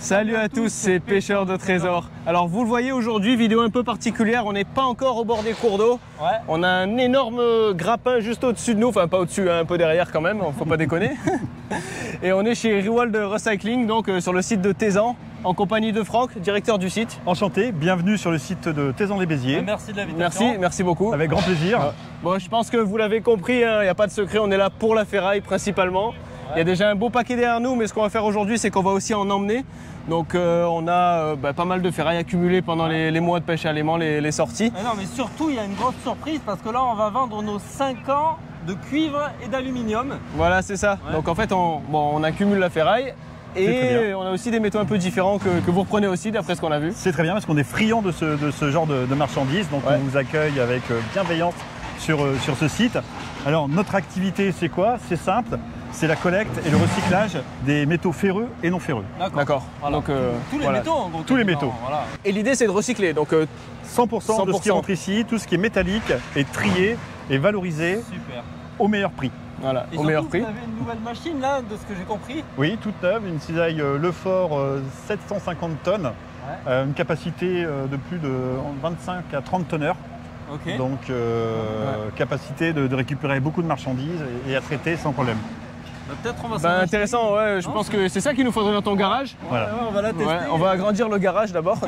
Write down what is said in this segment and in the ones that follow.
Salut à tous, c'est Pêcheurs de Trésors. Alors vous le voyez aujourd'hui, vidéo un peu particulière, on n'est pas encore au bord des cours d'eau. Ouais. On a un énorme grappin juste au-dessus de nous, enfin pas au-dessus, un peu derrière quand même, faut pas déconner. Et on est chez Rewald Recycling, donc sur le site de Tézan, en compagnie de Franck, directeur du site. Enchanté, bienvenue sur le site de Tézan-les-Béziers. Merci de l'invitation. Merci beaucoup. Avec grand plaisir. Bon, je pense que vous l'avez compris, il n'y a pas de secret, on est là pour la ferraille principalement. Il y a déjà un beau paquet derrière nous, mais ce qu'on va faire aujourd'hui, c'est qu'on va aussi en emmener. Donc on a pas mal de ferraille accumulées pendant les mois de pêche à l'aimant, les sorties. Mais non, mais surtout, il y a une grosse surprise parce que là, on va vendre nos 5 ans de cuivre et d'aluminium. Voilà, c'est ça. Ouais. Donc en fait, on accumule la ferraille. Et on a aussi des métaux un peu différents que vous reprenez aussi, d'après ce qu'on a vu. C'est très bien parce qu'on est friand de ce genre de marchandises. Donc on vous accueille avec bienveillance sur ce site. Alors notre activité, c'est quoi? C'est simple. C'est la collecte et le recyclage des métaux ferreux et non ferreux. D'accord. Voilà. Donc tous les métaux en gros. Tous les métaux. Voilà. Et l'idée c'est de recycler. Donc 100% de ce qui rentre ici, tout ce qui est métallique est trié et valorisé. Super. Au meilleur prix. Voilà, et au meilleur prix. Vous avez une nouvelle machine là, de ce que j'ai compris? Oui, toute neuve, une cisaille Lefort 750 tonnes, une capacité de plus de 25 à 30 tonneurs. Okay. Donc capacité de récupérer beaucoup de marchandises et à traiter sans problème. Peut-être on va intéressant, ouais, je pense que c'est ça qu'il nous faudrait dans ton garage. Voilà. Ouais, on va la tester. Ouais, on va agrandir le garage d'abord.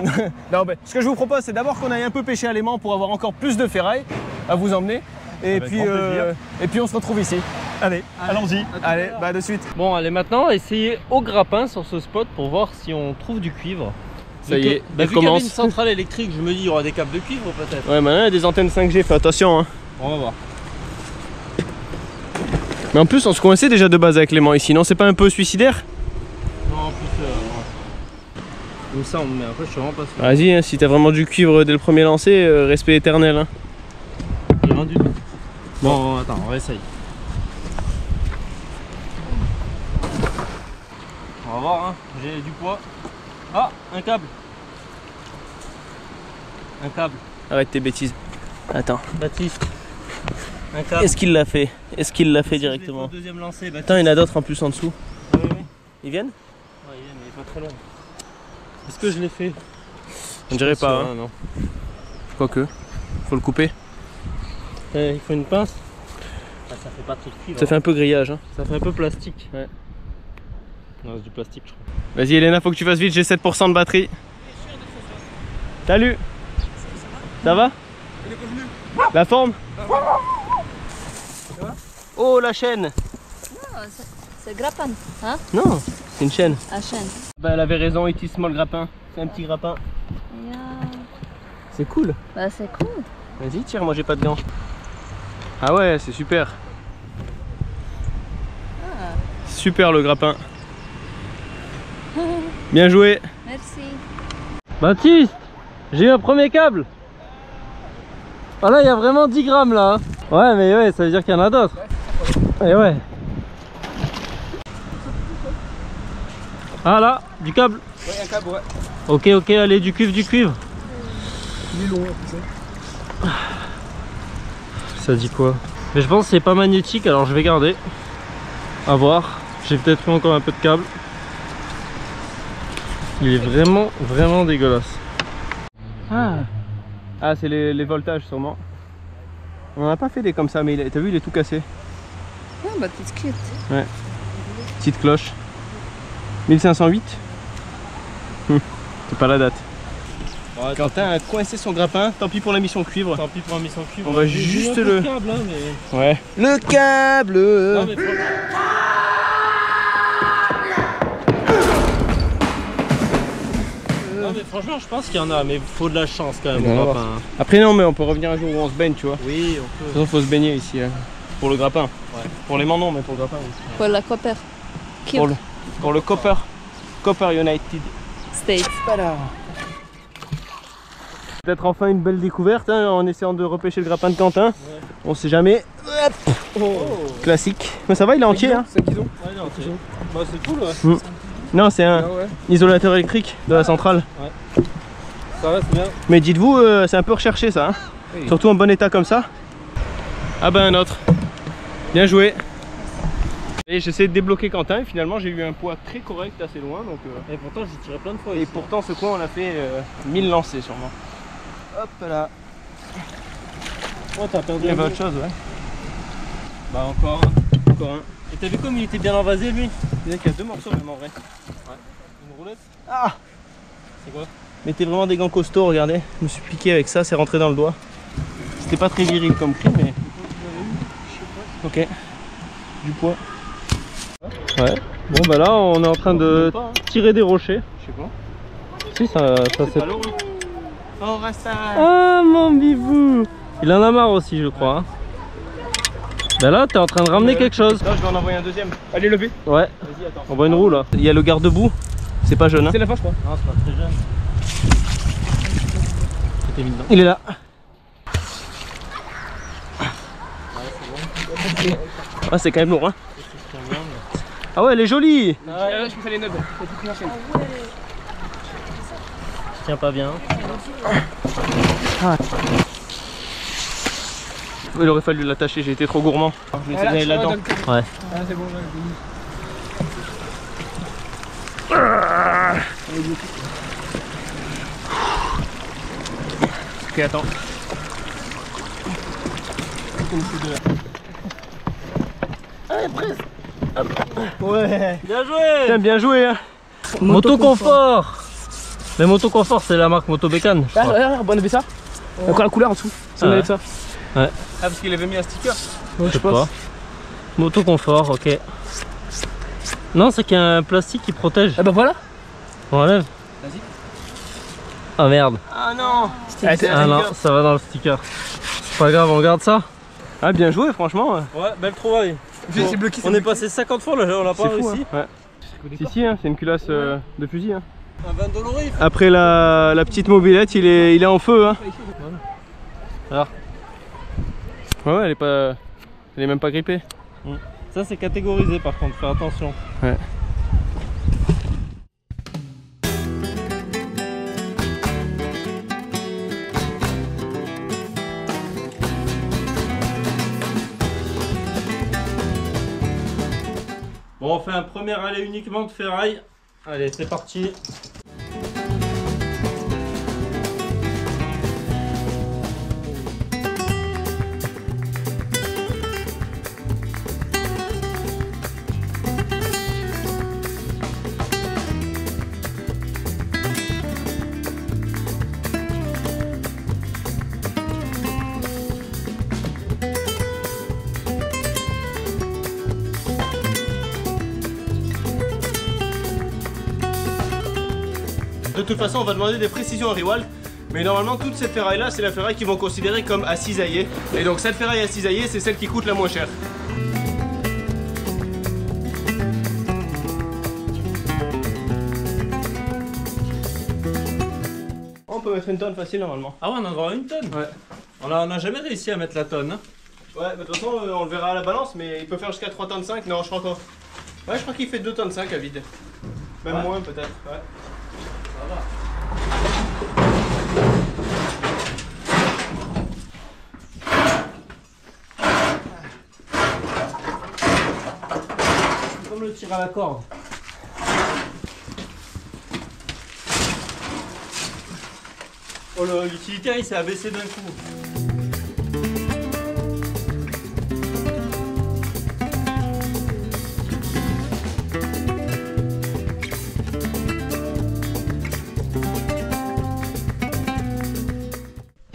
Non, ce que je vous propose, c'est d'abord qu'on aille un peu pêcher à l'aimant pour avoir encore plus de ferraille à vous emmener. Et puis on se retrouve ici. Allez. Allons-y. Allez, de suite. Bon, allez, maintenant, essayer au grappin sur ce spot pour voir si on trouve du cuivre. Ça y est, vu qu'il y avait une centrale électrique, je me dis il y aura des câbles de cuivre peut-être. Ouais, maintenant il y a des antennes 5G, fais attention. Hein. On va voir. Mais en plus on se coinçait déjà de base avec l'aimant ici, non? C'est pas un peu suicidaire? Non, en plus comme ça on met un peu, je suis vraiment pas sûr. Vas-y, hein, si t'as vraiment du cuivre dès le premier lancer, respect éternel. Hein. J'ai vendu. Bon, attends, on réessaye. On va voir, hein. J'ai du poids. Ah, un câble. Un câble. Arrête tes bêtises. Attends. Baptiste. Un câble. Est-ce qu'il l'a fait? Est-ce qu'il l'a fait directement? Deuxième lancé, Baptiste. Attends, il y en a d'autres en plus en dessous. Oui. Ils viennent? Ouais, ils viennent, mais il est pas très long. Est-ce que je l'ai fait? On dirait pas, hein. Non. Quoique, faut le couper. Il faut une pince. Ah, ça fait pas trop de cuivre. Ça fait un peu grillage. Hein. Ça fait un peu plastique. Ouais. Non, c'est du plastique, je crois. Vas-y, Elena, faut que tu fasses vite, j'ai 7% de batterie. Salut. Ça va? La forme? Oh, la chaîne. Non, c'est grappin, hein? Non, c'est une chaîne. La chaîne. Bah, elle avait raison, it is small grappin. C'est un petit grappin. Yeah. C'est cool. Bah, c'est cool. Vas-y, tire, moi j'ai pas de gants. Ah ouais, c'est super. Super le grappin. Bien joué. Merci. Baptiste, j'ai eu un premier câble. Ah là, il y a vraiment 10 grammes là. Ouais, mais ouais, ça veut dire qu'il y en a d'autres. Et ouais. Ah là, du câble. Ouais, un câble, ouais. Ok, allez, du cuivre. Il est long, tu sais. Ça dit quoi? Mais je pense que c'est pas magnétique, alors je vais garder. À voir. J'ai peut-être eu encore un peu de câble. Il est vraiment dégueulasse. Ah, c'est les voltages sûrement. On en a pas fait des comme ça, mais t'as vu, il est tout cassé. Ah, bah, c'est cute. Ouais. Petite cloche. 1508. C'est pas la date. Ouais, Quentin a coincé son grappin, tant pis pour la mission cuivre. Tant pis pour la mission cuivre. On va juste le câble, hein, mais... Ouais. Le câble. Non, mais non, mais franchement je pense qu'il y en a, mais il faut de la chance quand même au grappin. Après non, mais on peut revenir un jour où on se baigne, tu vois. Oui, on peut. De toute façon, faut se baigner ici, hein. Pour le grappin. Ouais. Pour les non, mais pour le grappin aussi. Pour la copper. Pour le Copper United States. Voilà. Peut-être enfin une belle découverte, hein, en essayant de repêcher le grappin de Quentin. Ouais. On sait jamais. Classique. Mais ça va, il est entier. Hein. Ouais, non, bah, c'est cool, ouais. Non, c'est un isolateur électrique de la centrale. Ouais. Ça va, c'est bien. Mais dites-vous, c'est un peu recherché ça. Hein. Oui. Surtout en bon état comme ça. Ah ben un autre. Bien joué. Et j'essaie de débloquer Quentin et finalement j'ai eu un poids très correct assez loin. Donc, Et pourtant j'ai tiré plein de fois. et pourtant ce coin on a fait 1000 lancers sûrement. Hop là. Oh, t'as perdu. Il y avait autre chose, ouais. Bah encore un. Et t'as vu comme il était bien envasé lui? Il y a 2 morceaux même en vrai. Ouais. Une roulette? Ah! C'est quoi? Mettez vraiment des gants costauds, regardez. Je me suis piqué avec ça, c'est rentré dans le doigt. C'était pas très viril comme cri, mais. Ok. Du poids. Ouais. Bon bah là on est en train de Pas, hein. tirer des rochers. Je sais pas. Si ça c'est. Pas lourd. Oh, rasta! Ah mon bibou! Il en a marre aussi je crois. Hein. Bah là t'es en train de ramener quelque chose. Là je vais en envoyer un deuxième. Allez, levez. Ouais. Vas-y, attends. On voit une roue là. Il y a le garde-boue. C'est pas jeune, hein? C'est la fin, je crois. Non c'est pas très jeune. C'était mis dedans. Il est là. Ah, c'est quand même lourd, hein? Ah ouais, elle est jolie! Ah ouais. Je me fais les nœuds. Je tiens pas bien. Il aurait fallu l'attacher, j'ai été trop gourmand. Je vais essayer d'aller là-dedans. Ouais. Ah, c'est bon, Ok, attends. Allez, presque. Ouais. Bien joué! Tiens, bien joué, hein. Moto confort! Mais Moto confort c'est la marque Moto Bécane. Ah, regarde, on avait ça. Encore la couleur en dessous. Si on Ah avait ouais. ça. Ouais. Ah, parce qu'il avait mis un sticker. Je sais pas. Moto confort, ok. Non, c'est qu'il y a un plastique qui protège. Ah bah voilà. On enlève. Vas-y. Ah merde. Ah non. Ah non, ça va dans le sticker. C'est pas grave, on garde ça. Ah, bien joué, franchement. Ouais, belle trouvaille. C'est bloqué. On est passé 50 fois là, on l'a pas C'est fou, réussi. hein. Ouais. Si, hein, c'est une culasse de fusil. Hein. Un vin dolorif. Après la petite mobilette, il est en feu. Hein. Alors. Ouais, elle est même pas grippée. Ça c'est catégorisé par contre, fais attention. Ouais. Bon, on fait un premier aller uniquement de ferraille. Allez, c'est parti. De toute façon, on va demander des précisions à Riwal. Mais normalement, toute cette ferraille là, c'est la ferraille qu'ils vont considérer comme à cisailler. Et donc, cette ferraille à cisailler, c'est celle qui coûte la moins chère. On peut mettre une tonne facile normalement. Ah ouais, on en aura une tonne. Ouais. On a jamais réussi à mettre la tonne. Hein. Ouais, mais de toute façon, on le verra à la balance, mais il peut faire jusqu'à 3 tonnes 5. Non, je crois encore. Ouais, je crois qu'il fait 2 tonnes 5 à vide. Même Ouais. moins peut-être. Ouais. Ça va. Comme le tir à la corde. Oh, l'utilitaire il s'est abaissé d'un coup.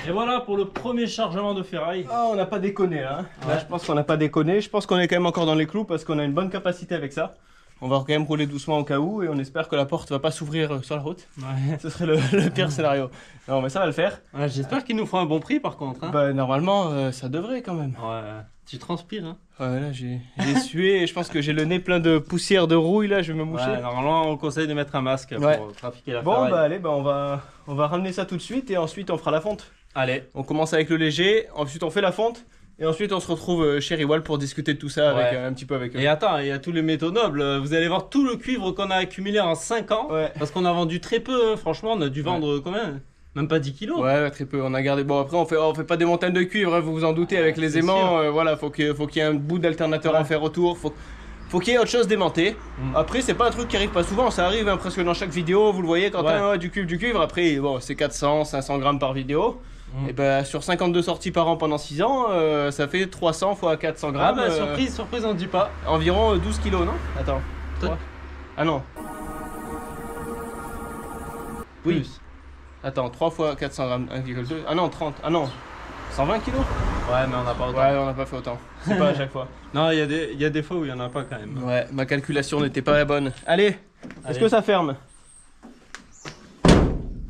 Et voilà pour le premier chargement de ferraille. Ah, on n'a pas déconné là. Hein. Là, Ouais. je pense qu'on n'a pas déconné. Je pense qu'on est quand même encore dans les clous parce qu'on a une bonne capacité avec ça. On va quand même rouler doucement au cas où et on espère que la porte va pas s'ouvrir sur la route. Ouais. Ce serait le pire scénario. Non, mais ça va le faire. Ouais, j'espère qu'il nous fera un bon prix par contre. Hein. Bah, normalement, ça devrait quand même. Ouais, tu transpires. Hein. Ouais, là, j'ai sué et je pense que j'ai le nez plein de poussière de rouille. Là, je vais me moucher. Ouais, normalement, on conseille de mettre un masque Ouais. pour trafiquer la Bon, ferraille. bah, allez, bah, on va ramener ça tout de suite et ensuite on fera la fonte. Allez. On commence avec le léger, ensuite on fait la fonte. Et ensuite, on se retrouve chez Riwal pour discuter de tout ça avec, Ouais. un petit peu avec eux. Et attends, il y a tous les métaux nobles. Vous allez voir tout le cuivre qu'on a accumulé en 5 ans. Ouais. Parce qu'on a vendu très peu. Hein. Franchement, on a dû vendre combien? Même pas 10 kilos. Ouais, très peu. On a gardé. Bon, après, on fait pas des montagnes de cuivre, hein, vous vous en doutez, avec les c'est aimants. Voilà, faut qu'il y ait un bout d'alternateur Ouais. en fer autour. faut qu'il y ait autre chose d'aimanté. Après, c'est pas un truc qui arrive pas souvent, ça arrive hein, presque dans chaque vidéo, vous le voyez, quand du cuivre, après, bon, c'est 400, 500 grammes par vidéo. Et ben sur 52 sorties par an pendant 6 ans, ça fait 300 fois 400 grammes. Ah bah surprise, on ne dit pas. Environ 12 kilos, non? Attends. Ah non. Oui. Plus. Attends, 3 fois 400 grammes, 1,2. Ah non, 30. Ah non. 120 kilos? Ouais, mais on n'a pas autant. Ouais, on n'a pas fait autant. C'est pas à chaque fois. Non, il y a des fois où il n'y en a pas quand même. Ouais, ma calculation n'était pas la bonne. Allez, est-ce que ça ferme?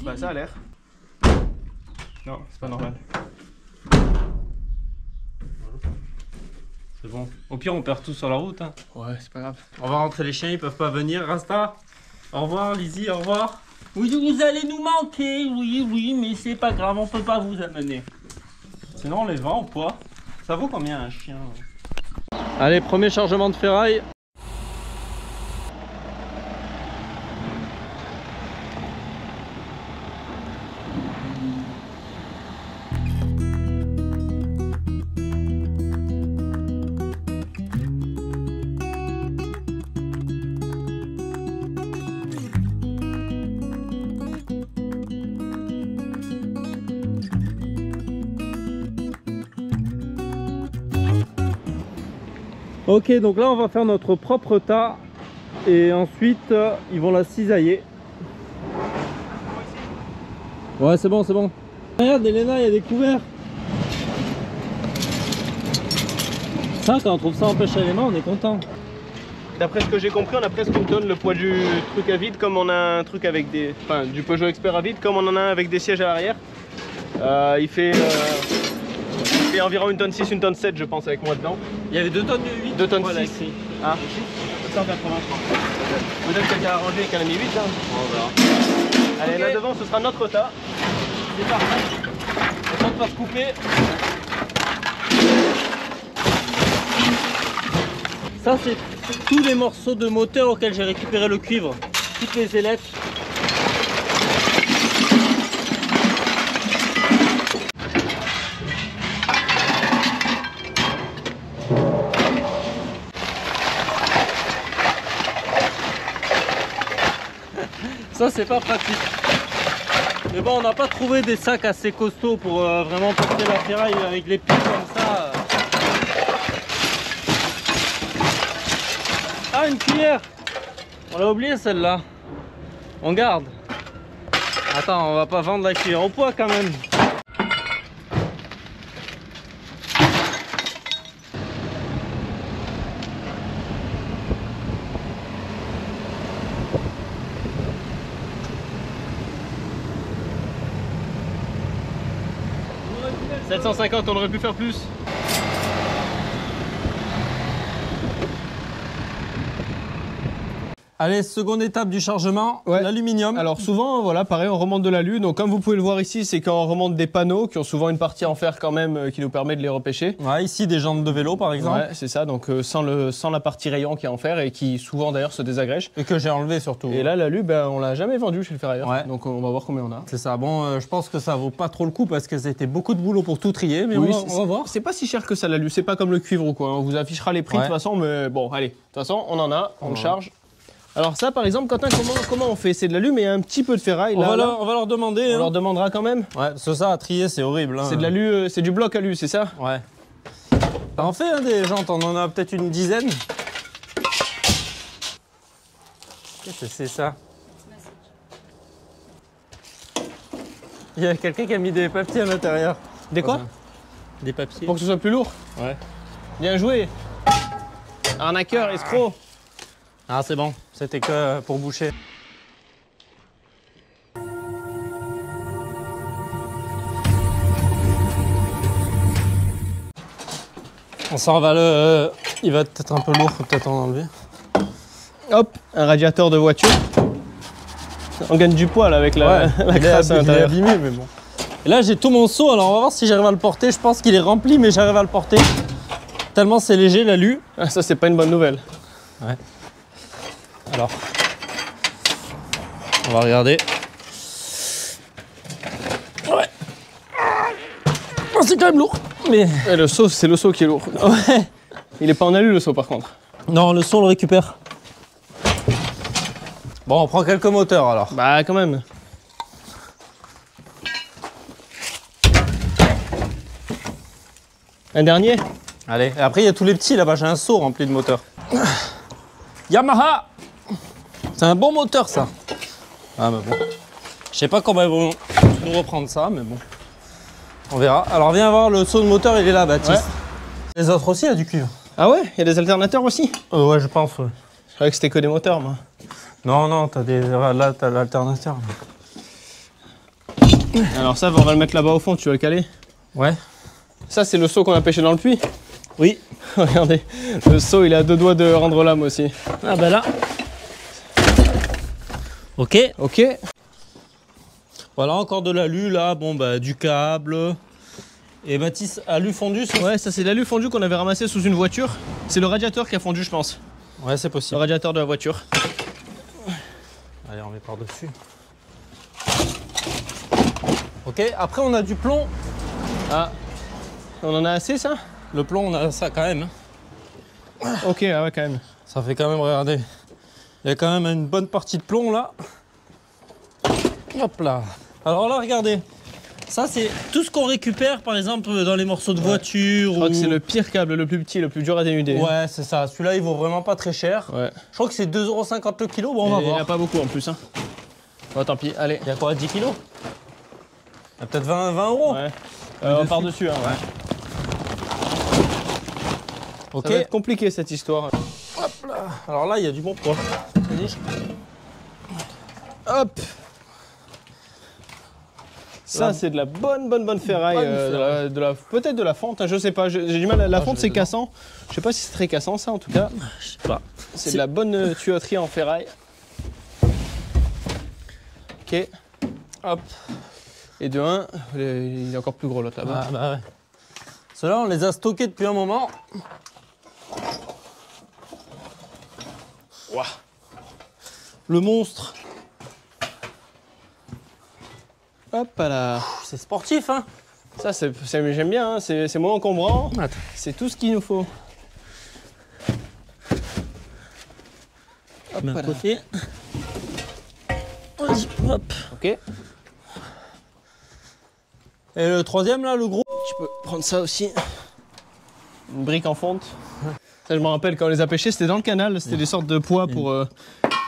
Bah ça a l'air. Non, c'est pas normal. C'est bon. Au pire, on perd tout sur la route. Hein. Ouais, c'est pas grave. On va rentrer les chiens, ils peuvent pas venir. Rasta, au revoir. Lizzie, au revoir. Oui, vous allez nous manquer. Oui, mais c'est pas grave, on peut pas vous amener. Sinon, on les vend au poids. Ça vaut combien un chien? Allez, premier chargement de ferraille. Ok, donc là on va faire notre propre tas et ensuite ils vont la cisailler. Ouais, c'est bon, c'est bon. Regarde Elena, il y a des couverts. Ça, quand on trouve ça en pêche à l'élément, on est content. D'après ce que j'ai compris, on a presque une tonne le poids du truc à vide, comme on a un truc avec des... Enfin, du Peugeot Expert à vide, comme on en a un avec des sièges à l'arrière. Il fait environ 1 tonne 6, 1 tonne 7 je pense avec moi dedans. Il y avait 2 tonnes 8. 2 tonnes voilà, 6. Ici. Ah. 180. Peut-être quelqu'un a arrangé et qu'elle a mis 8 là. On verra. Allez, là devant ce sera notre tas. C'est parti. On tente de pas se couper. Ça c'est tous les morceaux de moteur auxquels j'ai récupéré le cuivre. Toutes les ailettes. Ça c'est pas pratique. Mais bon, on n'a pas trouvé des sacs assez costauds pour vraiment porter la ferraille avec les pieds comme ça. Ah, une cuillère. On l'a oublié celle-là. On garde. Attends, on va pas vendre la cuillère au poids quand même. « 750, on aurait pu faire plus. » Allez, seconde étape du chargement, l'aluminium. Alors souvent, voilà, pareil, on remonte de l'alu. Donc comme vous pouvez le voir ici, c'est quand on remonte des panneaux qui ont souvent une partie en fer quand même qui nous permet de les repêcher. Ouais, ici des jantes de vélo par exemple. Ouais, c'est ça, donc sans la partie rayon qui est en fer et qui souvent d'ailleurs se désagrège. Et que j'ai enlevé surtout. Et là, l'alu, ben, on l'a jamais vendu chez le ferrailleur. Ouais. Donc on va voir combien on a. C'est ça, bon, je pense que ça vaut pas trop le coup parce que c'était beaucoup de boulot pour tout trier, mais oui, on va voir. C'est pas si cher que ça l'alu, c'est pas comme le cuivre ou quoi. On vous affichera les prix de toute façon, mais bon, allez, de toute façon, on en a, on le charge. Alors ça, par exemple, Quentin, comment on fait? C'est de l'alu, mais il y a un petit peu de ferraille. On va leur demander. On leur demandera quand même. Ouais, parce que ça, à trier, c'est horrible. Hein. C'est de l'alu, c'est du bloc alu, c'est ça? Ouais. Ça en fait hein, des jantes, on en a peut-être une dizaine. Qu'est-ce que c'est ça? Il y a quelqu'un qui a mis des papiers à l'intérieur. Des quoi? Des papiers. Pour que ce soit plus lourd? Ouais. Bien joué. Arnaqueur, escroc. Ah c'est bon, c'était que pour boucher. On s'en va le... il va être un peu lourd, faut peut-être en enlever. Hop, un radiateur de voiture. On gagne du poids là avec la crasse à l'intérieur. Il est abîmé mais bon. Et là j'ai tout mon seau, alors on va voir si j'arrive à le porter. Je pense qu'il est rempli mais j'arrive à le porter. Tellement c'est léger l'alu. Ah, ça c'est pas une bonne nouvelle. Ouais. Alors, on va regarder. Ouais. Oh, c'est quand même lourd. Mais le seau, c'est le seau qui est lourd. Ouais. Il est pas en alu le seau par contre. Non, le son on le récupère. Bon, on prend quelques moteurs alors. Bah quand même. Un dernier? Allez, et après il y a tous les petits là-bas, j'ai un seau rempli de moteurs. Yamaha! C'est un bon moteur ça. Ah mais bon. Je sais pas comment ils vont nous reprendre ça, mais bon. On verra. Alors viens voir, le seau de moteur il est là, Baptiste. Ouais. Les autres aussi, il y a du cuivre. Ah ouais? Il y a des alternateurs aussi? Ouais, je pense, ouais. Je croyais que c'était que des moteurs, moi. Non, non, t'as des... là, t'as l'alternateur. Alors ça, on va le mettre là-bas au fond, tu vas le caler? Ouais. Ça, c'est le seau qu'on a pêché dans le puits? Oui. Regardez, le seau, il est à 2 doigts de rendre l'âme aussi. Ah bah là. Ok. Ok. Voilà, encore de l'alu, là, bon, bah, du câble. Et Baptiste, alu fondu, ça? Ouais, ça c'est l'alu fondu qu'on avait ramassé sous une voiture. C'est le radiateur qui a fondu, je pense. Ouais, c'est Le possible. radiateur de la voiture. Allez, on met par-dessus. Ok, après on a du plomb. Ah, on en a assez, ça? Le plomb, on a ça quand même. Ok, ah ouais, quand même. Ça fait quand même, regardez. Il y a quand même une bonne partie de plomb, là. Hop là. Alors là, regardez. Ça, c'est tout ce qu'on récupère, par exemple, dans les morceaux de voiture. Je crois que c'est le pire câble, le plus petit, le plus dur à dénuder. Ouais, c'est ça. Celui-là, il vaut vraiment pas très cher. Ouais. Je crois que c'est 2,50 € le kilo. Bon, on va Il n'y en voir. a pas beaucoup en plus. Hein. Bon, tant pis, allez. Il y a quoi, 10 kilos? Il y a peut-être 20 €. Ouais. Par-dessus, hein, ouais. Ok. Ça va être compliqué cette histoire. Hop là. Alors là, il y a du bon poids. Vas-y. Hop. Ça, c'est de la bonne ferraille. Peut-être de la fonte, hein, je sais pas. J'ai du mal. La fonte, c'est cassant. Je sais pas si c'est très cassant, ça, en tout cas. Je sais pas. C'est de la bonne tuyauterie en ferraille. Ok. Hop. Et de 1, il est encore plus gros l'autre là-bas. Ah, bah ouais. Ceux-là, on les a stockés depuis un moment. Ouah. Le monstre. Hop là. C'est sportif, hein. Ça, j'aime bien, hein. C'est moins encombrant. Attends. C'est tout ce qu'il nous faut. Hop, à côté. Hop. Ok. Et le troisième, là, le gros. tu peux prendre ça aussi. Une brique en fonte. Ça, je me rappelle quand on les a pêchés, c'était dans le canal. C'était des sortes de poids pour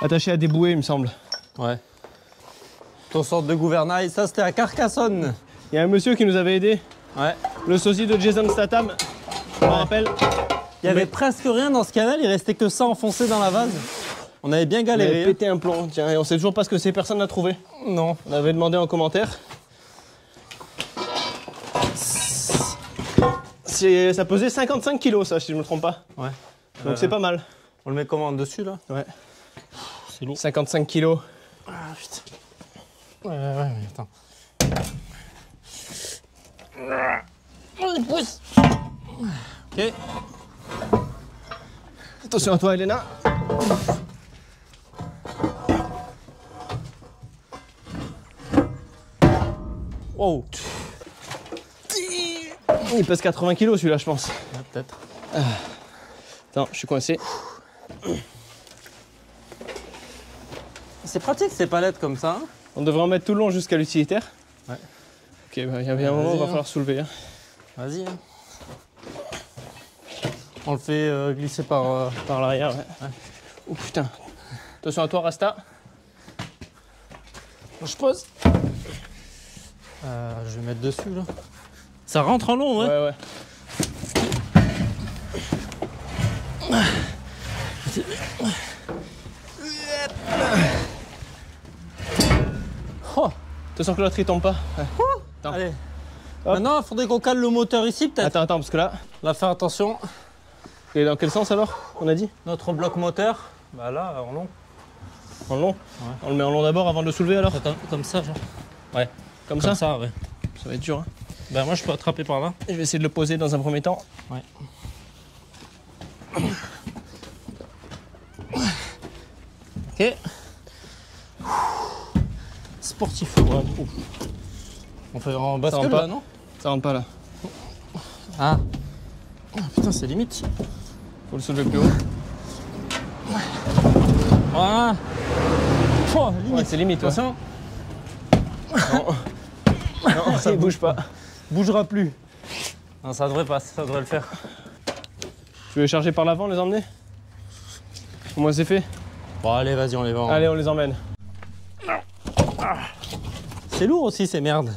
attacher à des bouées, il me semble. Ouais. Ton sorte de gouvernail, ça c'était à Carcassonne. Il y a un monsieur qui nous avait aidé. Ouais. Le sosie de Jason Statham. Je me rappelle. Il y avait presque rien dans ce canal, il restait que ça enfoncé dans la vase. On avait bien Il galéré. avait pété un plomb, tiens, et on sait toujours pas ce que c'est, personne n'a trouvé. Non. On avait demandé en commentaire. Ça pesait 55 kilos, ça, si je me trompe pas. Ouais. Donc c'est pas mal. On le met comment dessus là? Ouais. C'est lourd. 55 kilos. Ah putain. Ouais, mais attends. Ok. Attention à toi, Elena. Wow. Il pèse 80 kilos celui-là, je pense. Ouais, peut-être. Attends, je suis coincé. C'est pratique ces palettes comme ça. Hein. On devrait en mettre tout le long jusqu'à l'utilitaire. Ouais. Ok, bah, il y a bien un moment où il va falloir soulever. Hein. Vas-y. Hein. On le fait glisser par l'arrière, ouais. Oh putain. Attention à toi, Rasta. Je pose. Je vais mettre dessus là. Ça rentre en long, ouais. Ouais. Oh. Attention que l'autre il tombe pas. Ouais. Allez. Hop. Maintenant, il faudrait qu'on cale le moteur ici peut-être. Attends, parce que là. Là, faire attention. Et dans quel sens alors, on a dit? Notre bloc moteur. Bah là, en long. En long? Ouais. On le met en long d'abord avant de le soulever alors? Comme ça, genre. Ouais. Comme ça? ça, ouais. Ça va être dur. Hein. Bah moi, je peux attraper par là. Je vais essayer de le poser dans un premier temps. Ouais. Ok. Sportif. Ouais. On fait en bascule là, non? Ça rentre pas là. Ah. Oh, putain, c'est limite. Faut le soulever plus haut. Voilà. Oh, limite. Ouais, c'est limite. Attention. Non, non ça bouge pas. Bougera plus. Non, ça devrait pas, ça devrait le faire. Tu veux les charger par l'avant, les emmener? Comment c'est fait? Bon, allez, vas-y, on les va. Allez, on les emmène. C'est lourd aussi, ces merdes.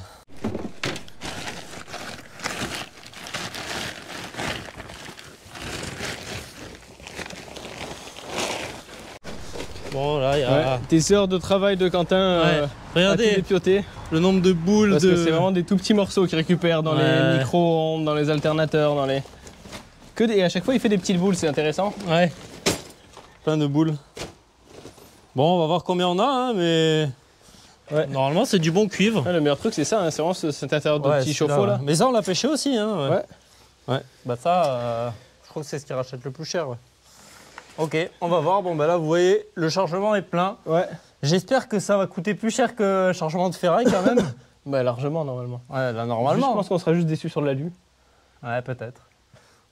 Bon, là, il y a... Tes heures de travail de Quentin, regardez, dépioté. le nombre de boules. Parce que c'est vraiment des tout petits morceaux qu'il récupère dans les micro-ondes, dans les alternateurs, dans les... Et à chaque fois, il fait des petites boules, c'est intéressant. Ouais. Plein de boules. Bon, on va voir combien on a, hein, mais... Ouais. Normalement, c'est du bon cuivre. Le meilleur truc, c'est ça, hein, c'est vraiment cet intérieur de petits chauffe-eau là. Mais ça, on l'a pêché aussi. Hein, ouais. Ouais. Bah ça, je crois que c'est ce qui rachète le plus cher. Ouais. Ok, on va voir. Bon, bah là, vous voyez, le chargement est plein. Ouais. J'espère que ça va coûter plus cher que le chargement de ferraille quand même. Bah largement, normalement. Ouais, là, normalement. Je pense qu'on sera juste déçus sur l'alu. Ouais, peut-être.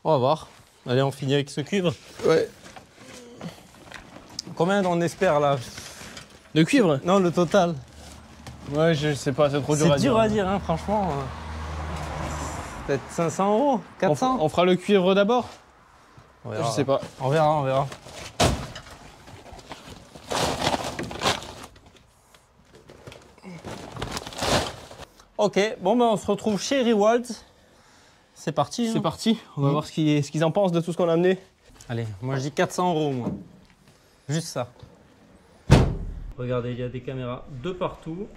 On va voir. Allez, on finit avec ce cuivre. Ouais. Combien on espère là? De cuivre? Non, le total. Ouais, je sais pas, c'est trop dur à dire. C'est dur à dire, hein, franchement. Peut-être 500 €, 400. On fera le cuivre d'abord? Je sais pas. On verra, on verra. Ok, bon ben on se retrouve chez Rewald. C'est parti. C'est parti, on va voir ce qu'ils en pensent de tout ce qu'on a amené. Allez, moi je dis 400 € moi. Juste ça. Regardez, il y a des caméras de partout.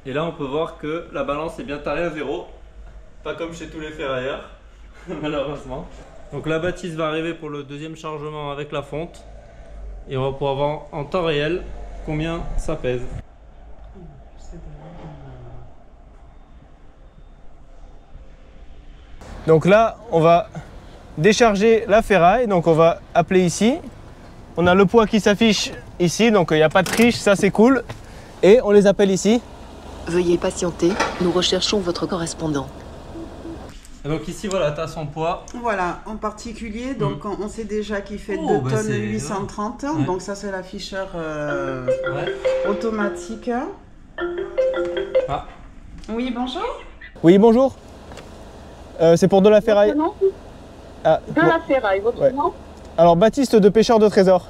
Et là on peut voir que la balance est bien tarée à 0. Pas comme chez tous les ferrailleurs, malheureusement. Donc la bâtisse va arriver pour le deuxième chargement avec la fonte. Et on va pouvoir voir en temps réel combien ça pèse. Donc là, on va décharger la ferraille. Donc on va appeler ici. On a le poids qui s'affiche ici, donc il n'y a pas de triche, ça c'est cool. Et on les appelle ici. Veuillez patienter, nous recherchons votre correspondant. Et donc ici, voilà, tu as son poids. Voilà, en particulier, donc on sait déjà qu'il fait 2 tonnes 830. Ouais. Donc ça, c'est l'afficheur automatique. Ah. Oui, bonjour. Oui, bonjour. C'est pour de la ferraille. Votre nom ? De la ferraille, votre nom ? Alors, Baptiste de Pêcheur de Trésors.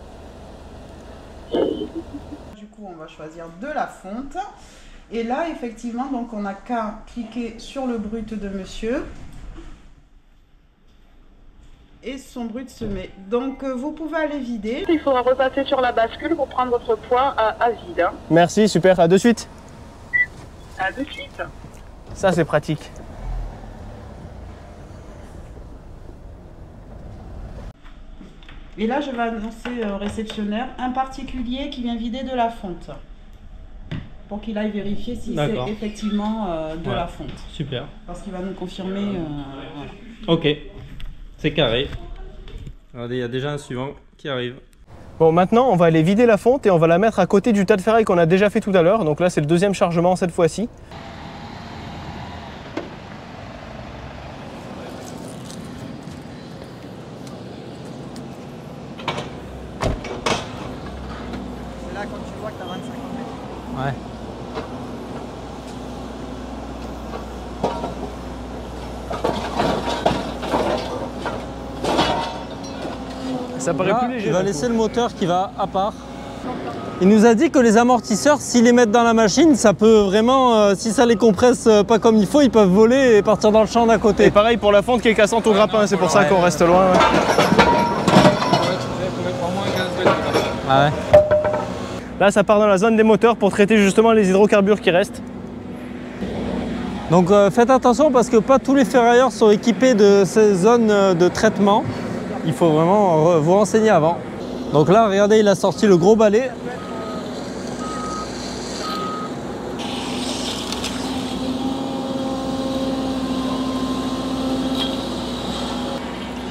Du coup, on va choisir de la fonte. Et là, effectivement, donc on n'a qu'à cliquer sur le brut de monsieur. Et son brut se met. Donc, vous pouvez aller vider. Il faudra repasser sur la bascule pour prendre votre poids à vide. Hein. Merci, super. À de suite. À de suite. Ça, c'est pratique. Et là, je vais annoncer au réceptionnaire un particulier qui vient vider de la fonte. Pour qu'il aille vérifier si c'est effectivement de la fonte. Super. Parce qu'il va nous confirmer. Ok, c'est carré. Regardez, il y a déjà un suivant qui arrive. Bon, maintenant, on va aller vider la fonte et on va la mettre à côté du tas de ferraille qu'on a déjà fait tout à l'heure. Donc là, c'est le deuxième chargement cette fois-ci. C'est là quand tu vois que tu as 25 mètres. Ouais. Ça paraît là, plus léger. Il va laisser le moteur qui va à part. Il nous a dit que les amortisseurs, s'ils les mettent dans la machine, ça peut vraiment, si ça les compresse pas comme il faut, ils peuvent voler et partir dans le champ d'à côté. Et pareil pour la fonte qui est cassante au grappin, c'est pour ça qu'on reste loin. Ouais. Ah ouais. Là, ça part dans la zone des moteurs pour traiter justement les hydrocarbures qui restent. Donc faites attention parce que pas tous les ferrailleurs sont équipés de ces zones de traitement. Il faut vraiment vous renseigner avant. Donc là, regardez, il a sorti le gros balai.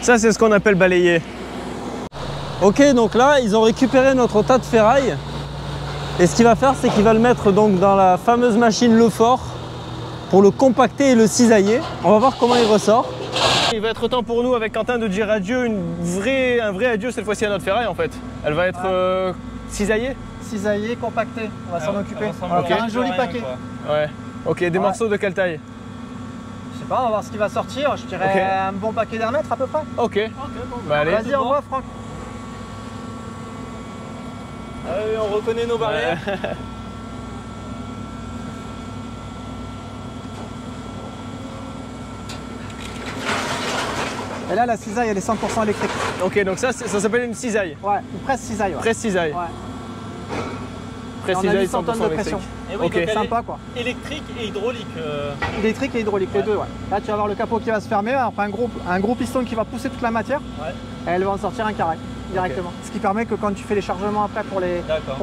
Ça, c'est ce qu'on appelle balayer. Ok, donc là, ils ont récupéré notre tas de ferraille. Et ce qu'il va faire, c'est qu'il va le mettre donc dans la fameuse machine Lefort pour le compacter et le cisailler. On va voir comment il ressort. Il va être temps pour nous, avec Quentin, de dire adieu, un vrai adieu cette fois-ci à notre ferraille en fait. Elle va être cisaillé? Cisaillé, compacté, on va s'en occuper. On va faire un joli paquet. Ouais. Ok, des morceaux de quelle taille? Je sais pas, on va voir ce qui va sortir. Je dirais un bon paquet d'1 mètre à peu près. Ok. Bon, bah, allez. vas-y, au revoir Franck. Ah oui, on reconnaît nos barrières. Et là, la cisaille, elle est 100% électrique. Ok, donc ça s'appelle une cisaille. Ouais, une presse cisaille. Ouais. Presse cisaille. Ouais. Presse on a cisaille 800 tonnes de 100% pression. Et oui, Ok. donc Sympa quoi. Électrique et hydraulique. Électrique et hydraulique, les deux, ouais. Là, tu vas avoir le capot qui va se fermer, après un gros piston qui va pousser toute la matière. Ouais. Et elle va en sortir un carré directement. Ce qui permet que quand tu fais les chargements après pour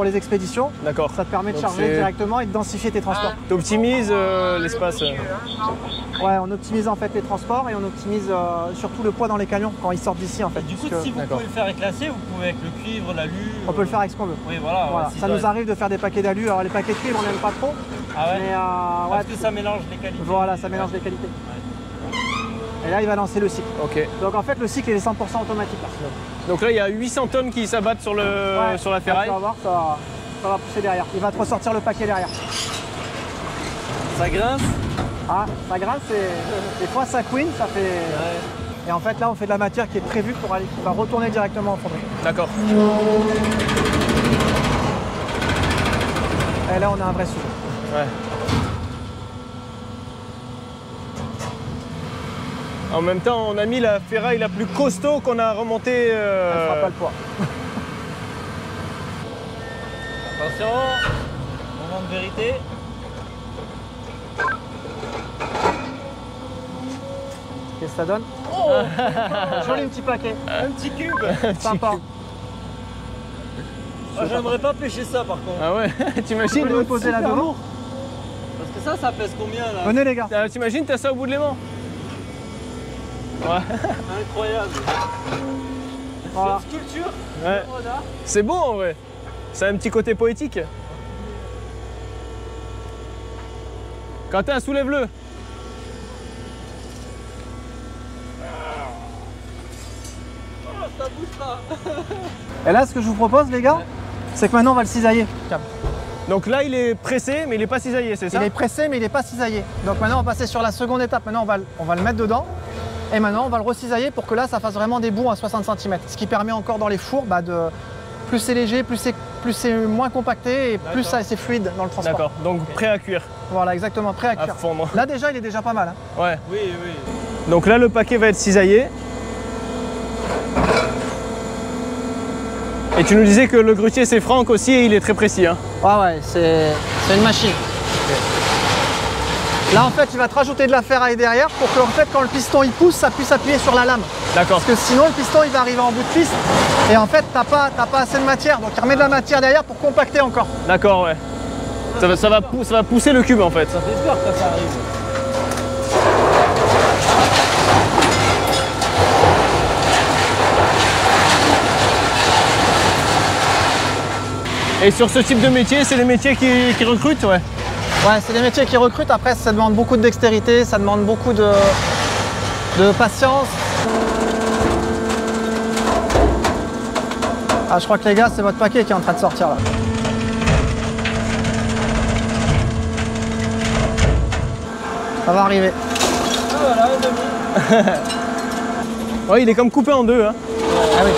les expéditions, D'accord. ça te permet de Donc charger c'est- directement et de densifier tes transports. Tu optimises l'espace. Ouais, on optimise en fait les transports et on optimise surtout le poids dans les camions quand ils sortent d'ici en fait. Du coup, puisque si vous pouvez le faire éclasser, vous pouvez avec le cuivre, l'alu. on peut le faire avec ce qu'on veut. Oui, voilà. Voilà. si Ça nous arrive de faire des paquets d'alu. Alors les paquets de cuivre, on n'aime pas trop. Ah ouais, Mais parce que ça mélange les qualités. voilà, ça mélange les qualités. Et là, il va lancer le cycle. Ok. Donc en fait, le cycle il est 100% automatique là. Donc là, il y a 800 tonnes qui s'abattent sur, sur la ferraille. Tu vas voir, ça va pousser derrière. Il va te ressortir le paquet derrière. Ça grince. Ah, ça grince et des fois ça couine, ça fait. Ouais. Et en fait là, on fait de la matière qui est prévue pour aller, qui va retourner directement en fonderie. D'accord. Et là, on a un vrai sujet. Ouais. En même temps, on a mis la ferraille la plus costaud qu'on a remontée. Elle fera pas le poids. Attention, moment de vérité. Qu'est-ce que ça donne? Oh joli petit paquet. Un petit cube. Sympa. Ah, j'aimerais pas pêcher ça par contre. Ah ouais, t'imagines? Tu peux le poser là devant. Parce que ça pèse combien là? Venez les gars. T'imagines, t'as ça au bout de l'aimant? Ouais. Incroyable. Voilà. Cette sculpture. Ouais. C'est beau en vrai. Ça a un petit côté poétique. Quentin, soulève-le. Oh, ça bouge pas. Et là, ce que je vous propose les gars, c'est que maintenant on va le cisailler. Donc là, il est pressé, mais il n'est pas cisaillé, c'est ça? Il est pressé, mais il n'est pas cisaillé. Donc maintenant, on va passer sur la seconde étape. Maintenant, on va le mettre dedans. Et maintenant, on va le recisailler pour que là, ça fasse vraiment des bouts à 60 cm. Ce qui permet encore dans les fours, de plus c'est léger, plus c'est moins compacté et plus c'est fluide dans le transport. D'accord, donc prêt à cuire. Voilà, exactement, prêt à cuire. fondre. Là déjà, il est déjà pas mal. Hein. Ouais. Oui, oui. Donc là, le paquet va être cisaillé. Et tu nous disais que le grutier, c'est Franck aussi et il est très précis. Hein. Ouais, c'est une machine. Là, en fait, il va te rajouter de la ferraille derrière pour que, en fait, quand le piston il pousse, ça puisse appuyer sur la lame. D'accord. Parce que sinon, le piston il va arriver en bout de piste et en fait, t'as pas assez de matière. Donc, il remet de la matière derrière pour compacter encore. D'accord, ouais. Ça va pousser le cube en fait. Ça fait peur quand ça arrive. Et sur ce type de métier, c'est les métiers qui recrutent, ouais. Ouais, c'est des métiers qui recrutent. Après, ça demande beaucoup de dextérité, ça demande beaucoup de patience. Ah, je crois que les gars, c'est votre paquet qui est en train de sortir là. Ça va arriver. Ah, voilà, Ouais, il est comme coupé en deux. Hein. Ah oui.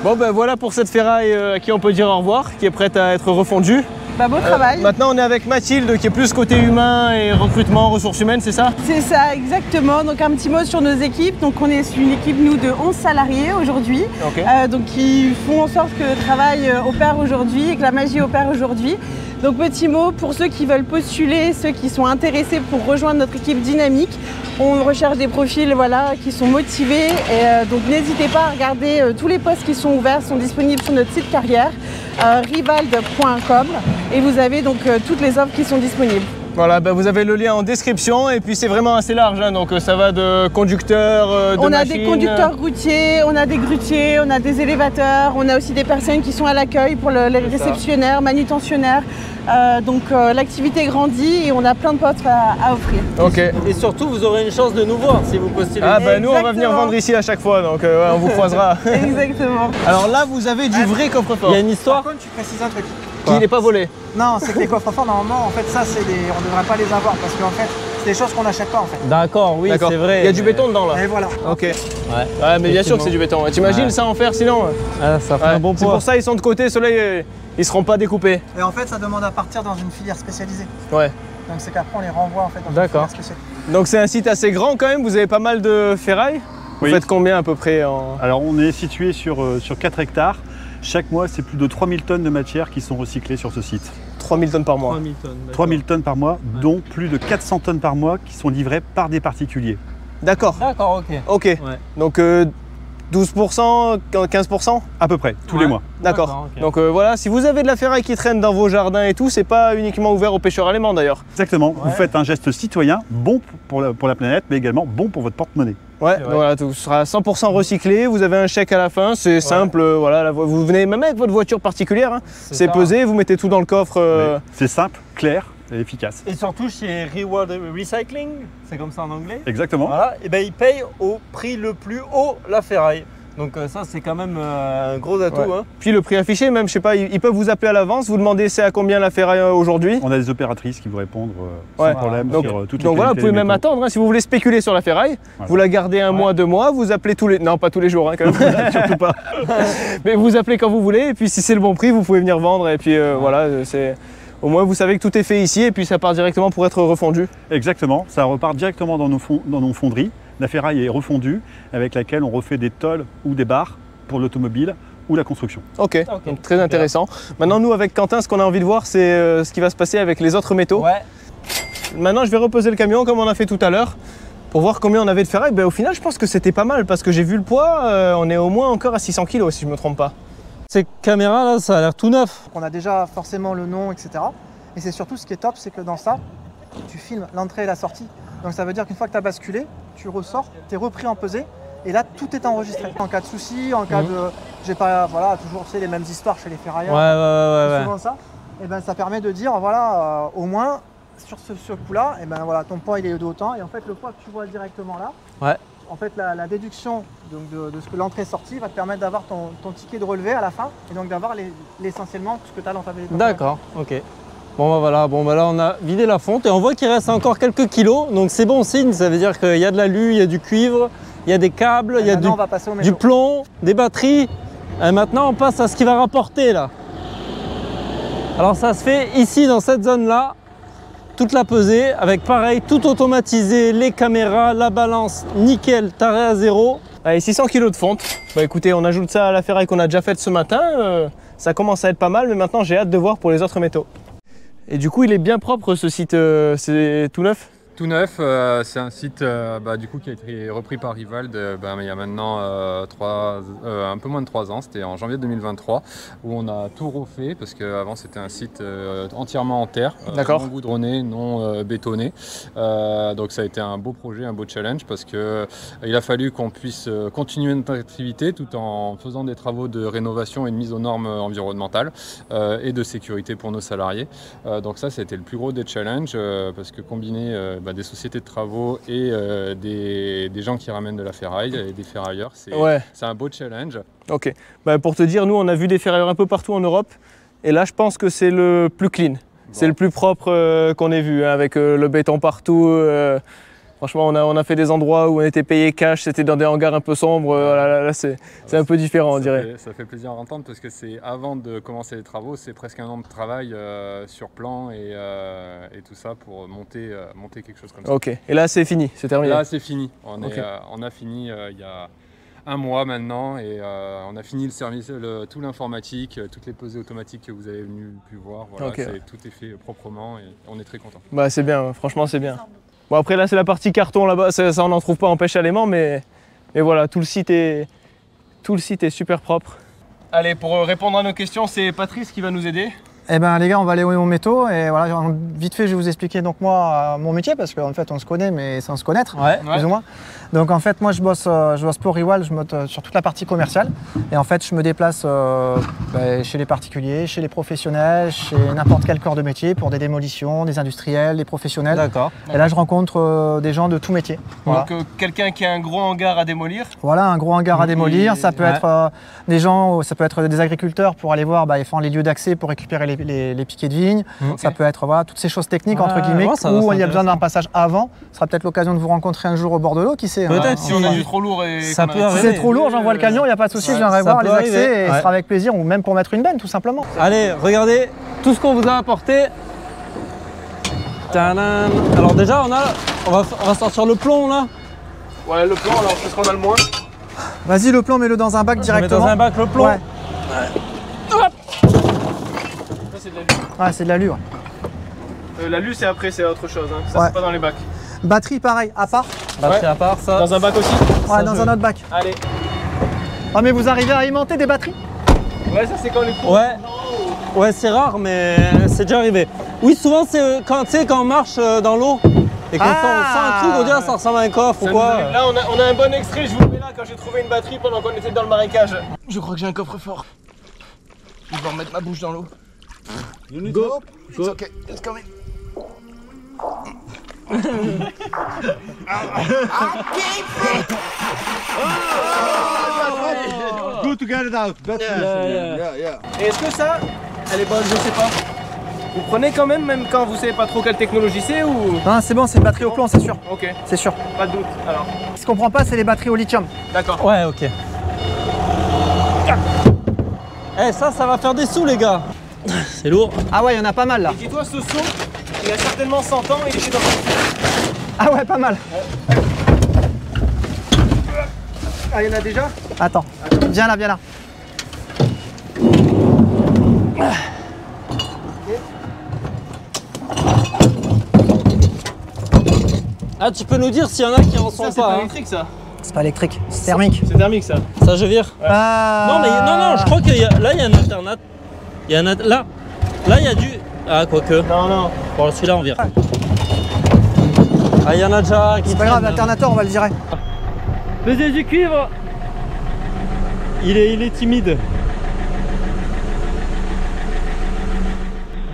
Bon ben voilà pour cette ferraille à qui on peut dire au revoir, qui est prête à être refondue. Beau travail. Maintenant on est avec Mathilde qui est plus côté humain et recrutement, ressources humaines, c'est ça? C'est ça, exactement. Donc un petit mot sur nos équipes. Donc on est une équipe nous de 11 salariés aujourd'hui. Okay. Donc qui font en sorte que le travail opère aujourd'hui et que la magie opère aujourd'hui. Donc petit mot pour ceux qui veulent postuler, ceux qui sont intéressés pour rejoindre notre équipe dynamique. On recherche des profils qui sont motivés et donc n'hésitez pas à regarder tous les postes qui sont ouverts, sont disponibles sur notre site carrière rivald.com et vous avez donc toutes les offres qui sont disponibles. Voilà, bah vous avez le lien en description et puis c'est vraiment assez large, hein, donc ça va de conducteurs, de On a machines. des conducteurs routiers, on a des grutiers, on a des élévateurs, on a aussi des personnes qui sont à l'accueil pour les réceptionnaires, manutentionnaires. Donc l'activité grandit et on a plein de postes à offrir. Ok. Et surtout, vous aurez une chance de nous voir si vous postulez. Ah bah nous on va venir vendre ici à chaque fois, donc ouais, on vous croisera. Exactement. Alors là vous avez du vrai coffre-fort. Il y a une histoire. Par contre, tu précises un truc. Qui n'est pas volé. Non, c'est que les coffres-forts, normalement, en fait, ça, c'est des... on ne devrait pas les avoir parce qu'en fait, c'est des choses qu'on n'achète pas, en fait. D'accord, oui, c'est vrai. Il y a du béton dedans, là. Et voilà. Ok. Ouais, mais bien sûr que c'est du béton. T'imagines ça en fer, sinon ça fait un bon poids. C'est pour ça ils sont de côté, ceux-là, ils seront pas découpés. Et en fait, ça demande à partir dans une filière spécialisée. Ouais. Donc c'est qu'après, on les renvoie, en fait, dans une filière spécialisée. Donc c'est un site assez grand, quand même. Vous avez pas mal de ferraille. Vous faites combien, à peu près Alors, on est situé sur 4 hectares. Chaque mois, c'est plus de 3000 tonnes de matière qui sont recyclées sur ce site. 3000 tonnes par mois. 3000 tonnes par mois, dont plus de 400 tonnes par mois qui sont livrées par des particuliers. D'accord. D'accord, ok. Ok. Ouais. Donc 12%, 15% à peu près, tous les mois. D'accord. Okay. Donc voilà, si vous avez de la ferraille qui traîne dans vos jardins et tout, c'est pas uniquement ouvert aux pêcheurs allemands d'ailleurs. Exactement. Vous faites un geste citoyen, bon pour la planète, mais également bon pour votre porte-monnaie. Ouais, voilà, tout sera 100% recyclé, vous avez un chèque à la fin, c'est simple, voilà, vous venez même avec votre voiture particulière, hein, c'est pesé, vous mettez tout dans le coffre. C'est simple, clair et efficace. Et surtout chez Reward Recycling, c'est comme ça en anglais. Exactement. Voilà, et ben ils payent au prix le plus haut la ferraille. Donc ça c'est quand même un gros atout. Hein. Puis le prix affiché même, je sais pas, ils peuvent vous appeler à l'avance, vous demander c'est à combien la ferraille aujourd'hui. On a des opératrices qui vous répondent sans problème donc, sur toutes les donc voilà, vous pouvez même attendre, hein, si vous voulez spéculer sur la ferraille, vous la gardez un mois, 2 mois, vous appelez tous les... Non, pas tous les jours hein, quand même. Surtout pas. Mais vous appelez quand vous voulez et puis si c'est le bon prix, vous pouvez venir vendre et puis voilà, c'est... Au moins vous savez que tout est fait ici et puis ça part directement pour être refondu. Exactement, ça repart directement dans nos fonderies. La ferraille est refondue avec laquelle on refait des tôles ou des barres pour l'automobile ou la construction. Ok, donc très intéressant. Maintenant nous avec Quentin, ce qu'on a envie de voir c'est ce qui va se passer avec les autres métaux. Maintenant je vais reposer le camion comme on a fait tout à l'heure pour voir combien on avait de ferraille. Ben, au final je pense que c'était pas mal parce que j'ai vu le poids, on est au moins encore à 600 kg si je me trompe pas. Ces caméras là, ça a l'air tout neuf. On a déjà forcément le nom, etc. Et c'est surtout ce qui est top, c'est que dans ça, tu filmes l'entrée et la sortie. Donc ça veut dire qu'une fois que tu as basculé, tu ressors, tu es repris en pesée et là tout est enregistré. En cas de souci, en cas de... J'ai pas, voilà, toujours les mêmes histoires chez les ferrailleurs. C'est souvent ça. Et ben ça permet de dire, voilà, au moins sur ce coup-là, et ben voilà, ton poids il est d'autant et en fait le poids que tu vois directement là, en fait la déduction donc, de ce que l'entrée-sortie va te permettre d'avoir ton ticket de relevé à la fin et donc d'avoir essentiellement ce que tu as dans ta béton. D'accord, ok. Bon bah voilà, là on a vidé la fonte et on voit qu'il reste encore quelques kilos, donc c'est bon signe, ça veut dire qu'il y a de l'alu, il y a du cuivre, il y a des câbles, il y a du plomb, des batteries. Et maintenant on passe à ce qui va rapporter là. Alors ça se fait ici dans cette zone là, toute la pesée, avec pareil, tout automatisé, les caméras, la balance, nickel, taré à zéro. Allez, 600 kg de fonte. Bah écoutez, on ajoute ça à la ferraille qu'on a déjà faite ce matin, ça commence à être pas mal, mais maintenant j'ai hâte de voir pour les autres métaux. Et du coup, il est bien propre ce site, c'est tout neuf? Tout neuf, c'est un site du coup, qui a été repris par Rewald il y a maintenant un peu moins de 3 ans, c'était en janvier 2023, où on a tout refait, parce qu'avant c'était un site entièrement en terre, non goudronné, non bétonné. Donc ça a été un beau projet, un beau challenge, parce qu'il a fallu qu'on puisse continuer notre activité tout en faisant des travaux de rénovation et de mise aux normes environnementales et de sécurité pour nos salariés. Donc ça, c'était le plus gros des challenges, parce que combiner des sociétés de travaux et des gens qui ramènent de la ferraille et des ferrailleurs, c'est un beau challenge. Ok, pour te dire, nous on a vu des ferrailleurs un peu partout en Europe et là je pense que c'est le plus clean, c'est le plus propre qu'on ait vu, hein, avec le béton partout. Franchement, on a fait des endroits où on était payé cash, c'était dans des hangars un peu sombres, là c'est un peu différent on dirait. Ça fait plaisir à entendre parce que c'est avant de commencer les travaux, c'est presque un an de travail sur plan et tout ça pour monter quelque chose comme ça. Ok, et là c'est fini, c'est terminé? Là c'est fini, on a fini il y a un mois maintenant et on a fini le service, tout l'informatique, toutes les pesées automatiques que vous avez pu voir, voilà, tout est fait proprement et on est très content. Bah c'est bien, franchement c'est bien. Bon après là c'est la partie carton là-bas, ça on n'en trouve pas en pêche à l'aimant, mais voilà, tout le site est super propre. Allez, pour répondre à nos questions, c'est Patrice qui va nous aider. Eh ben les gars, on va aller au métaux et voilà, vite fait je vais vous expliquer donc moi mon métier parce qu'en fait on se connaît mais sans se connaître, plus ou moins. Donc en fait moi je bosse pour Rival, je monte sur toute la partie commerciale et en fait je me déplace chez les particuliers, chez les professionnels, chez n'importe quel corps de métier pour des démolitions, des industriels, des professionnels. D'accord. Et là je rencontre des gens de tout métier. Voilà. Donc quelqu'un qui a un gros hangar à démolir. Voilà, un gros hangar à démolir, ça peut être des gens, ça peut être des agriculteurs pour aller voir les lieux d'accès pour récupérer les piquets de vigne, ça peut être toutes ces choses techniques entre guillemets où il y a besoin d'un passage avant. Ce sera peut-être l'occasion de vous rencontrer un jour au bord de l'eau, qui sait. Peut-être si on a du trop lourd et si c'est trop lourd, j'envoie le camion, il n'y a pas de souci, je viendrai voir les accès et ce sera avec plaisir, ou même pour mettre une benne tout simplement. Allez, regardez tout ce qu'on vous a apporté. Tadam. Alors déjà on va sortir le plomb là. Ouais, le plomb, alors qu'est-ce qu'on a le moins? Vas-y, le plomb, mets-le dans un bac directement. Mets dans un bac le plomb. Ouais. C'est de l'alu. L'alu c'est après, c'est autre chose, hein. Ça c'est pas dans les bacs. Batterie pareil, à part. Batterie à part, ça. Dans un bac aussi? Ouais, dans un autre bac. Allez. Ah mais vous arrivez à alimenter des batteries? Ouais, ça c'est quand les cours. Ouais, c'est rare mais c'est déjà arrivé. Oui, souvent c'est quand on marche dans l'eau et qu'on sent un truc, on dirait ça ressemble à un coffre ou quoi. Là on a un bon extrait, je vous le mets là quand j'ai trouvé une batterie pendant qu'on était dans le marécage. Je crois que j'ai un coffre-fort. Je vais remettre ma bouche dans l'eau. Go. It's okay, it's coming. Good to get it out. Et est-ce que ça, elle est bonne? Je sais pas. Vous prenez quand même quand vous savez pas trop quelle technologie c'est ou? Non, c'est bon, c'est une batterie au plomb, c'est sûr. Ok. C'est sûr. Pas de doute alors. Ce qu'on prend pas, c'est les batteries au lithium. D'accord. Ouais, ok. Ça va faire des sous les gars. C'est lourd. Ah ouais, il y en a pas mal là. Et dis-toi, ce son, il a certainement 100 ans et il était dans le... Ah ouais, pas mal. Ah, il y en a déjà? Attends. Viens là, viens là. Ah, tu peux nous dire s'il y en a qui en sont pas. C'est pas électrique ça? C'est pas électrique, c'est thermique. C'est thermique ça. Ça je vire. Non mais non, je crois qu'il y a là il y a un alternate. Il y a un là il y a du quoique. Non. Bon, celui-là on vire. Ah, il y en a déjà qui... C'est pas grave, l'alternateur on va le virer. Pesez du cuivre. Il est timide.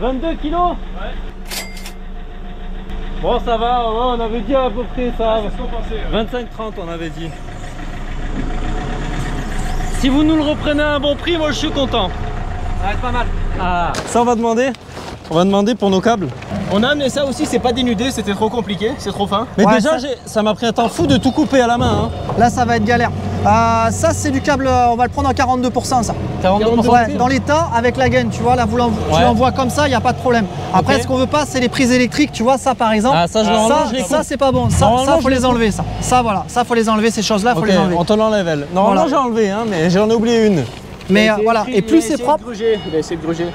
22 kilos. Ouais. Bon, ça va, on avait dit à peu près ça. C'est ce qu'on pensait. 25-30 on avait dit. Si vous nous le reprenez à un bon prix, moi je suis content. Ouais, pas mal. Ah. Ça on va demander. On va demander pour nos câbles. On a amené ça aussi, c'est pas dénudé, c'était trop compliqué, c'est trop fin. Mais déjà, ça m'a pris un temps fou de tout couper à la main. Hein. Là, ça va être galère. Ça, c'est du câble, on va le prendre en 42% ça. 42%. Ouais, dans l'état, avec la gaine, tu vois, là, tu l'envoies comme ça, il n'y a pas de problème. Après, ce qu'on veut pas, c'est les prises électriques, tu vois, ça par exemple. Ah, ça, ça c'est pas bon. Ça, faut les enlever, ça. Ça, voilà, ça, faut les enlever, ces choses-là, faut les enlever. On te l'enlève, elle. Normalement, j'ai enlevé, hein, mais j'en ai oublié une. Mais voilà, et plus c'est propre. Il a essayé de gruger.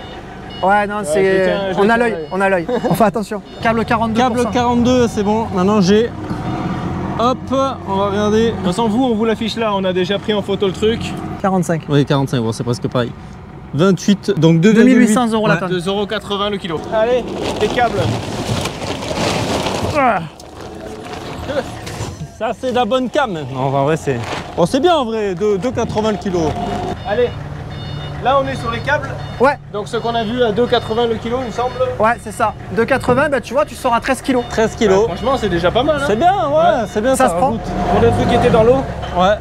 Ouais, non, c'est. On a l'œil, On fait attention. Câble 42%. Câble 42, c'est bon. Maintenant, j'ai. Hop, on va regarder. De toute façon, on vous l'affiche là, on a déjà pris en photo le truc. 45. Oui, 45, bon, c'est presque pareil. 28, donc 2800 € la tonne. 2,80 € le kilo. Allez, les câbles. Ça, c'est de la bonne cam. Non, en vrai, c'est. Bon, c'est bien en vrai, 2,80 le kilo. Allez. Là, on est sur les câbles. Ouais. Donc, ce qu'on a vu à 2,80 le kilo, il me semble. Ouais, c'est ça. 2,80, bah, tu vois, tu sors à 13 kg. 13 kg. Ouais, franchement, c'est déjà pas mal. Hein. C'est bien, ouais, c'est bien. Ça se prend. Pour des trucs qui étaient dans l'eau. Ouais.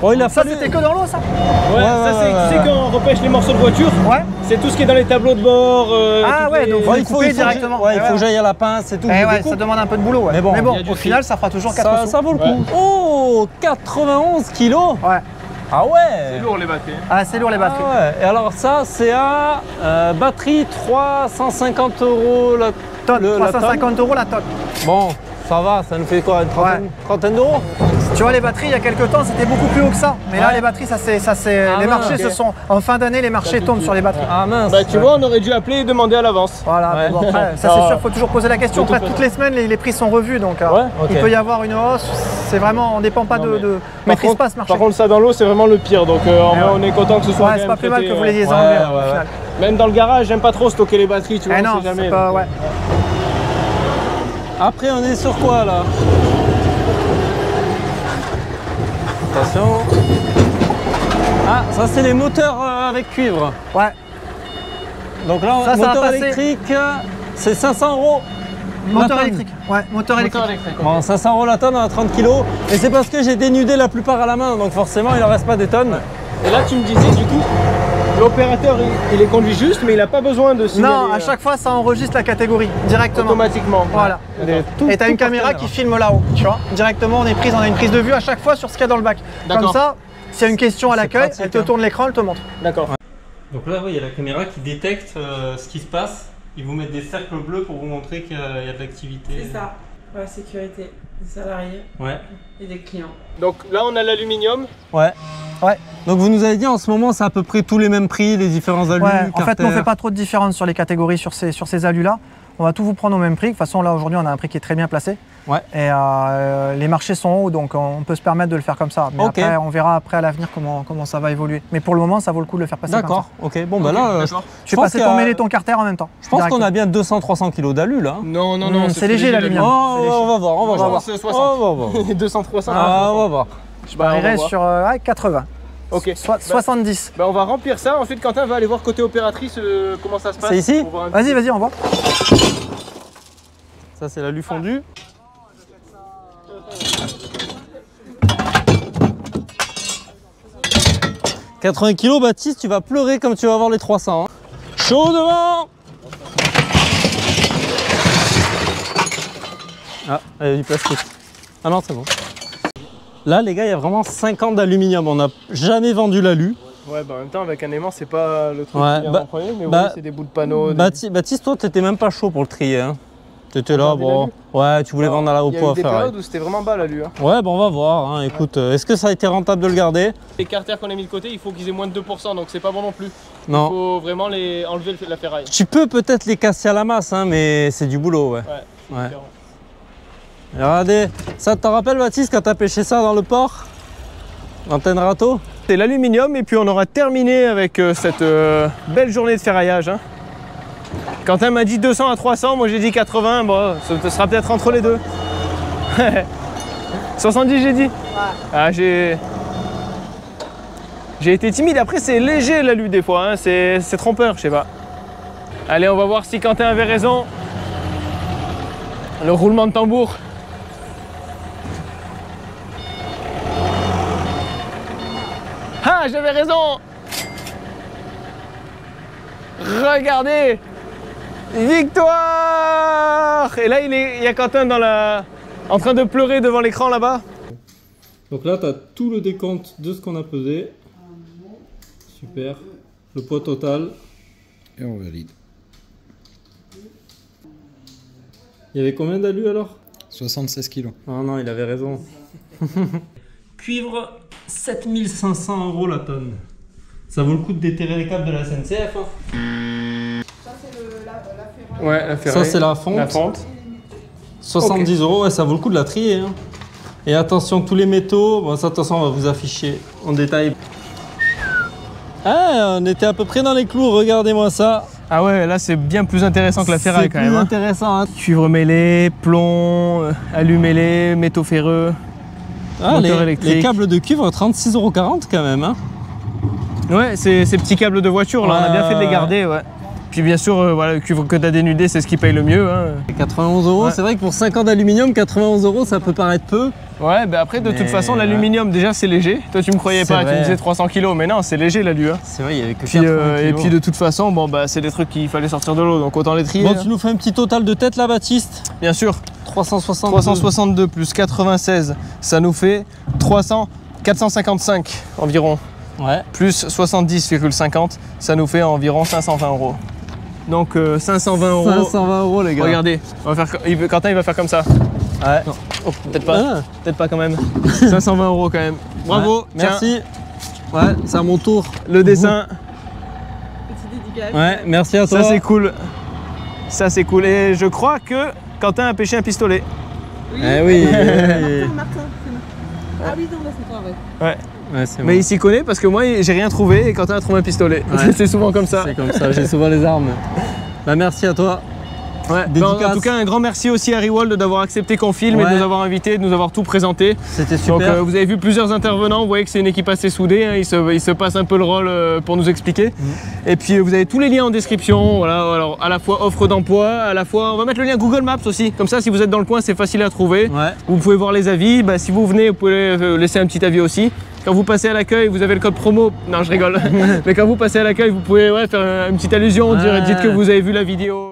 Bon, il a ça, fallu... c'était que dans l'eau, ça? Ouais, ça, c'est tu sais, quand on repêche les morceaux de voiture. Ouais. C'est tout ce qui est dans les tableaux de bord. Ah ouais, donc il faut directement. Ouais, il faut que j'aille à la pince et tout. Ouais, ça demande un peu de boulot. Ouais. Mais bon, au final, ça fera toujours 4 sous. Ça vaut le coup. Oh, 91 kilos. Ouais. Ah ouais. C'est lourd les batteries. Ah, c'est lourd les batteries. Ah ouais. Et alors ça, c'est à batterie 350 € la tonne. 350 € la tonne. Bon, ça va, ça nous fait quoi, une trentaine d'euros? Tu vois, les batteries, il y a quelques temps, c'était beaucoup plus haut que ça. Mais là, les batteries, les marchés se sont... En fin d'année, les marchés tombent sur les batteries. Ah mince. Bah, tu vois, on aurait dû appeler et demander à l'avance. Voilà, mais bon, après, ça c'est sûr, il faut toujours poser la question. Après, toutes les semaines, les prix sont revus, donc il peut y avoir une hausse. C'est vraiment, on ne dépend pas de maîtrise pas ce marché. Par contre, ça dans l'eau, c'est vraiment le pire. Donc, en vrai, on est content que ce soit. Ouais, c'est pas plus mal que vous l'ayez enlevé au final. Même dans le garage, j'aime pas trop stocker les batteries, tu vois, non, on sait jamais. pas, ouais. Après, on est sur quoi là? Attention. Ah, ça c'est les moteurs avec cuivre. Ouais. Donc là, ça moteur électrique, c'est 500 €. Moteur électrique. Ouais, moteur électrique. Bon, 500 € la tonne à 30 kg. Et c'est parce que j'ai dénudé la plupart à la main, donc forcément il en reste pas des tonnes. Et là, tu me disais du coup, l'opérateur il les conduit juste, mais il n'a pas besoin de signaler. Non, à chaque fois ça enregistre la catégorie directement. Automatiquement. Voilà. Et tu as une caméra qui filme là-haut, tu vois. Directement, on a une prise de vue à chaque fois sur ce qu'il y a dans le bac. Comme ça, s'il y a une question à l'accueil, elle te tourne l'écran, elle te montre. D'accord. Donc là, il y a la caméra qui détecte ce qui se passe. Ils vous mettent des cercles bleus pour vous montrer qu'il y a de l'activité. C'est ça, la sécurité des salariés et des clients. Donc là, on a l'aluminium. Ouais. Donc vous nous avez dit en ce moment, c'est à peu près tous les mêmes prix, les différents alus. Ouais, en fait, nous, on ne fait pas trop de différence sur les catégories, sur ces alus-là. On va tout vous prendre au même prix. De toute façon, là, aujourd'hui, on a un prix qui est très bien placé. Ouais. Et les marchés sont hauts, donc on peut se permettre de le faire comme ça. Mais après, on verra après à l'avenir comment ça va évoluer. Mais pour le moment, ça vaut le coup de le faire passer comme ça. D'accord, ok. Bon, bah là, tu peux passer ton mêlé, ton carter en même temps. Je pense qu'on a bien 200-300 kg d'alu là. Non, c'est léger l'aluminium. On va voir, on va voir. C'est 60. 200-300. Ah, on va voir. Je parierais sur 80. Ok. 70. Bah, on va remplir ça. Ensuite, Quentin va aller voir côté opératrice comment ça se passe. C'est ici? Vas-y, on voit. Ça, c'est l'alu fondu. « 80 kg, Baptiste, tu vas pleurer comme tu vas voir les 300. Hein. Chaud devant! Ah, il y a du plastique. Ah non, c'est bon. Là, les gars, il y a vraiment 50 d'aluminium. On n'a jamais vendu l'alu. Ouais, bah en même temps, avec un aimant, c'est pas le truc qui vient en premier, mais oui, c'est des bouts de panneaux. Baptiste, toi, t'étais même pas chaud pour le trier. Hein. T'étais là, bon. Ouais, tu voulais vendre à la au poids à faire. Il y a eu des périodes où c'était vraiment bas l'alu. Hein. Ouais, bon, on va voir. Hein. Écoute, est-ce que ça a été rentable de le garder? Les carters qu'on a mis de côté, il faut qu'ils aient moins de 2%, donc c'est pas bon non plus. Non. Il faut vraiment enlever la ferraille. Tu peux peut-être les casser à la masse, hein, mais c'est du boulot, ouais. Regardez, ça te rappelle, Baptiste, quand t'as pêché ça dans le port? L'antenne râteau? C'est l'aluminium, et puis on aura terminé avec cette belle journée de ferraillage. Hein. Quentin m'a dit 200 à 300, moi j'ai dit 80, bon, ça sera peut-être entre les deux. 70 j'ai dit. Ah, j'ai été timide, après c'est léger l'alu des fois, hein. C'est trompeur, je sais pas. Allez, on va voir si Quentin avait raison. Le roulement de tambour. Ah, j'avais raison. Regardez. Victoire! Et là, il y a Quentin en train de pleurer devant l'écran là-bas. Donc là, tu as tout le décompte de ce qu'on a pesé. Super. Le poids total. Et on valide. Il y avait combien d'alus alors? 76 kg. Ah non, il avait raison. Cuivre, 7500 € la tonne. Ça vaut le coup de déterrer les câbles de la SNCF. Hein. Ouais, la ferraille. Ça, c'est la fonte. 70 €, ouais, ça vaut le coup de la trier. Hein. Et attention, tous les métaux, bon, ça, de toute façon, on va vous afficher en détail. Ah, on était à peu près dans les clous, regardez-moi ça. Ah ouais, là, c'est bien plus intéressant que la ferraille quand même. C'est plus intéressant. Hein. Cuivre mêlé, plomb, alu mêlé, métaux ferreux, moteur électrique. Les câbles de cuivre, 36,40 € quand même. Hein. Ouais, ces petits câbles de voiture, là, on a bien fait de les garder, ouais. Puis bien sûr, voilà, le cuivre que tu as dénudé, c'est ce qui paye le mieux. Hein. 91 €, c'est vrai que pour 5 ans d'aluminium, 91 € ça peut paraître peu. Ouais, bah après, de toute façon, l'aluminium, déjà, c'est léger. Toi, tu me croyais pas, tu me disais 300 kg, mais non, c'est léger l'alu. Hein. C'est vrai, il y avait que 80 kg. Et puis, de toute façon, bon, bah, c'est des trucs qu'il fallait sortir de l'eau, donc autant les trier. Bon, tu nous fais un petit total de tête là, Baptiste? Bien sûr. 362 plus 96, ça nous fait 455 environ. Ouais. Plus 70,50, ça nous fait environ 520 €. Donc 520 €. 520 € les gars. Regardez, Quentin il va faire comme ça. Ouais. Oh, peut-être pas. Peut-être pas quand même. 520 € quand même. Bravo. Ouais. Merci. Ouais, c'est à mon tour. Le dessin. Petit dédicace. Ouais, merci à toi. Ça c'est cool. Ça c'est cool. Et je crois que Quentin a pêché un pistolet. Oui. Eh oui. Martin. Ah oui, non, là c'est toi, ouais. Ouais. Mais il s'y connaît parce que moi j'ai rien trouvé et Quentin a trouvé un pistolet. C'est souvent comme ça. C'est comme ça, j'ai souvent les armes. Bah, merci à toi. Ouais. En tout cas, un grand merci aussi à Riwald d'avoir accepté qu'on filme et de nous avoir invités, de nous avoir tout présenté. C'était super. Donc vous avez vu plusieurs intervenants, vous voyez que c'est une équipe assez soudée, hein. Ils se passent un peu le rôle pour nous expliquer. Et puis vous avez tous les liens en description, voilà, alors à la fois offre d'emploi, à la fois on va mettre le lien Google Maps aussi, comme ça si vous êtes dans le coin c'est facile à trouver. Vous pouvez voir les avis, si vous venez vous pouvez laisser un petit avis aussi. Quand vous passez à l'accueil, vous avez le code promo, non je rigole, mais quand vous passez à l'accueil vous pouvez faire une petite allusion, dites que vous avez vu la vidéo.